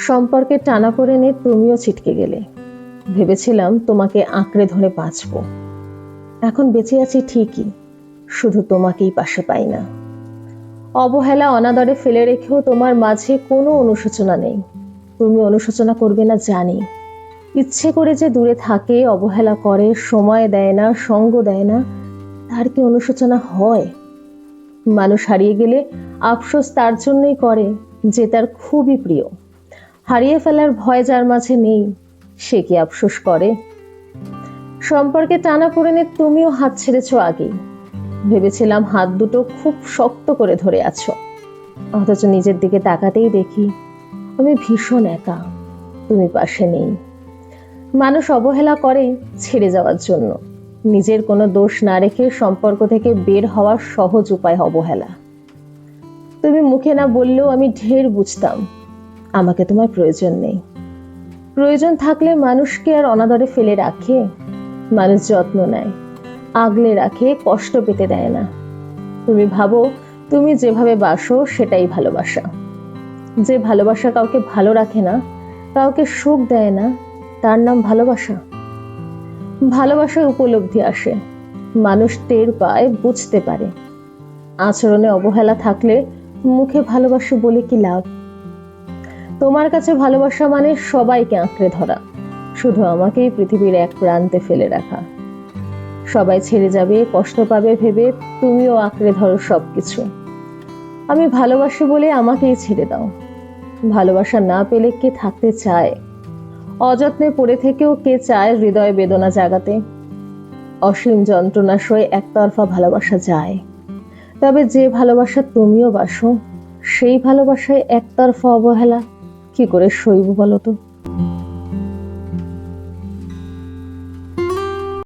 সম্পর্কে টানাপোড়েনে তুমিও ছিটকে গেলে। ভেবেছিলাম তোমাকে আঁকড়ে ধরে বাঁচব। এখন বেঁচে আছি ঠিকই, শুধু তোমাকেই পাশে পাই না। অবহেলা অনাদরে ফেলে রেখেও তোমার মাঝে কোনো অনুশোচনা নেই। তুমি অনুশোচনা করবে না জানি, ইচ্ছে করে যে দূরে থাকে, অবহেলা করে, সময় দেয় না, সঙ্গ দেয় না, তার কি অনুশোচনা হয়? মানুষ হারিয়ে গেলে আফসোস তার জন্যই করে যে তার খুবই প্রিয়। হারিয়ে ফেলার ভয় যার মাঝে নেই, সে কি আফসোস করে? সম্পর্কে টানাপোড়েনে তুমিও হাত ছেড়েছ আগেই। ভেবেছিলাম হাত দুটো খুব শক্ত করে ধরে আছো, অথচ নিজের দিকে তাকাতেই দেখি আমি ভীষণ একা, তুমি পাশে নেই। মানুষ অবহেলা করে ছেড়ে যাওয়ার জন্য, নিজের কোনো দোষ না রেখে সম্পর্ক থেকে বের হওয়ার সহজ উপায় অবহেলা। তুমি মুখে না বললেও আমি ঢের বুঝতাম আমাকে তোমার প্রয়োজন নেই। প্রয়োজন থাকলে মানুষকে আর অনাদরে ফেলে রাখে? মানুষ যত্ন নেয়, আগলে রাখে, কষ্ট পেতে দেয় না। তুমি ভাবো তুমি যেভাবে বাসো সেটাই ভালোবাসা। যে ভালোবাসা কাউকে ভালো রাখে না, কাউকে সুখ দেয় না, তার নাম ভালোবাসা? ভালোবাসায় উপলব্ধি আসে, মানুষ টের পায়, বুঝতে পারে। আচরণে অবহেলা থাকলে মুখে ভালোবাসা বলে কি লাভ? তোমার কাছে ভালোবাসা মানে সবাইকে আঁকড়ে ধরা, শুধু আমাকেই পৃথিবীর এক প্রান্তে ফেলে রাখা। সবাই ছেড়ে যাবে, কষ্ট পাবে ভেবে তুমিও আঁকড়ে ধরো সবকিছু। আমি ভালোবাসি বলে আমাকেই ছেড়ে দাও। ভালোবাসা না পেলে কে থাকতে চায়? অযত্নে পড়ে থেকেও কে চায় হৃদয় বেদনা জাগাতে? অসীম যন্ত্রণা সয়ে একতরফা ভালোবাসা যায়, তবে যে ভালোবাসা তুমিও বাসো, সেই ভালোবাসায় একতরফা অবহেলা কি করে সইব বলো তো?